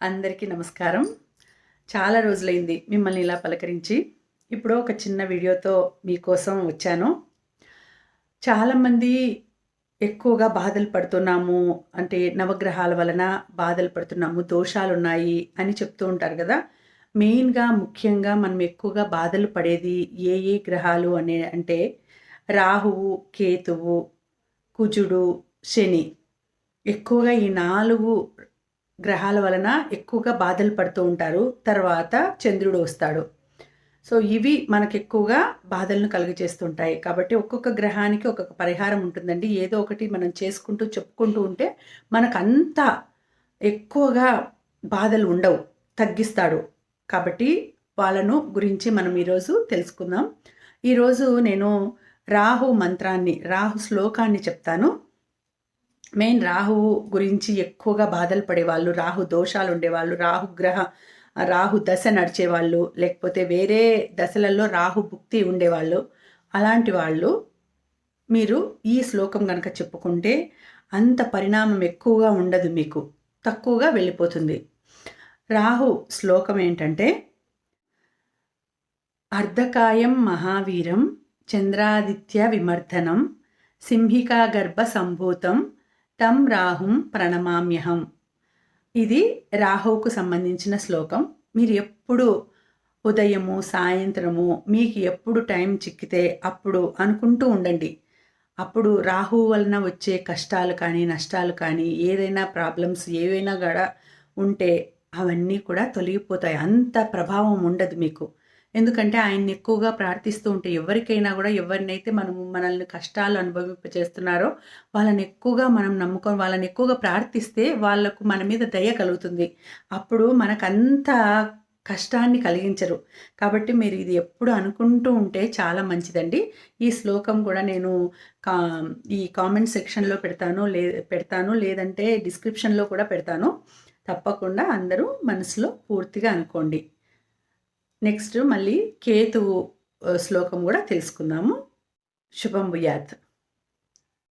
అందరికీ నమస్కారం. చాలా రోజులైంది మిమ్మల్ని ఇలా పలకరించి. ఇప్పుడు ఒక చిన్న వీడియోతో మీకోసం వచ్చాను. చాలామంది ఎక్కువగా బాధలు పడుతున్నాము, అంటే నవగ్రహాల వలన బాధలు పడుతున్నాము, దోషాలున్నాయి అని చెప్తూ ఉంటారు కదా! మెయిన్‌గా ముఖ్యంగా మనం ఎక్కువగా బాధలు పడేది ఏ గ్రహాలు అంటే రాహువు, కేతువు, కుజుడు, శని. ఎక్కువగా ఈ 4 గ్రహాల వలన ఎక్కువగా బాధలు పడుతూ ఉంటారు. తర్వాత చంద్రుడు వస్తాడు. సో, ఇవి మనకెక్కువగా బాధలను కలుగజేస్తుంటాయి. కాబట్టి ఒక్కొక్క గ్రహానికి ఒక్కొక్క పరిహారం ఉంటుందండి. ఏదో ఒకటి మనం చేసుకుంటూ, చెప్పుకుంటూ ఉంటే మనకంత ఎక్కువగా బాధలు ఉండవు. తగ్గిస్తాడు. కాబట్టి వాళ్ళను గురించి మనం ఈరోజు తెలుసుకుందాం. ఈరోజు నేను రాహు మంత్రాన్ని, రాహు శ్లోకాన్ని చెప్తాను. మెయిన్ రాహువు గురించి ఎక్కువగా బాధలు పడేవాళ్ళు, రాహు దోషాలు ఉండేవాళ్ళు, రాహు దశ నడిచేవాళ్ళు, లేకపోతే వేరే దశలలో రాహు భుక్తి ఉండేవాళ్ళు. అలాంటి వాళ్ళు మీరు ఈ శ్లోకం గనక చెప్పుకుంటే అంత పరిణామం ఎక్కువగా ఉండదు మీకు. తక్కువగా వెళ్ళిపోతుంది. రాహు శ్లోకం ఏంటంటే, అర్ధకాయం మహావీరం చంద్రాదిత్య విమర్దనం సింహికాగర్భ సంభూతం తం రాహుం ప్రణమామ్యహం. ఇది రాహువుకు సంబంధించిన శ్లోకం. మీరు ఎప్పుడు ఉదయము, సాయంత్రము మీకు ఎప్పుడు టైం చిక్కితే అప్పుడు అనుకుంటూ ఉండండి. అప్పుడు రాహువు వలన వచ్చే కష్టాలు కానీ, నష్టాలు కానీ, ఏదైనా ప్రాబ్లమ్స్ ఏవైనా కూడా ఉంటే అవన్నీ కూడా తొలగిపోతాయి. అంత ప్రభావం ఉండదు మీకు. ఎందుకంటే ఆయన్ని ఎక్కువగా ప్రార్థిస్తూ ఉంటే ఎవరికైనా కూడా, ఎవరినైతే మనల్ని కష్టాలు అనుభవింపచేస్తున్నారో వాళ్ళని ఎక్కువగా మనం నమ్ముకొని వాళ్ళని ఎక్కువగా ప్రార్థిస్తే వాళ్ళకు మన మీద దయ కలుగుతుంది. అప్పుడు మనకంత కష్టాన్ని కలిగించరు. కాబట్టి మీరు ఇది ఎప్పుడు అనుకుంటూ ఉంటే చాలా మంచిదండి. ఈ శ్లోకం కూడా నేను కా ఈ కామెంట్ సెక్షన్‌లో పెడతాను, లేదంటే డిస్క్రిప్షన్‌లో కూడా పెడతాను. తప్పకుండా అందరూ మనసులో పూర్తిగా అనుకోండి. నెక్స్ట్ మళ్ళీ కేతువు శ్లోకం కూడా తెలుసుకుందాము. శుభం భూయాత్.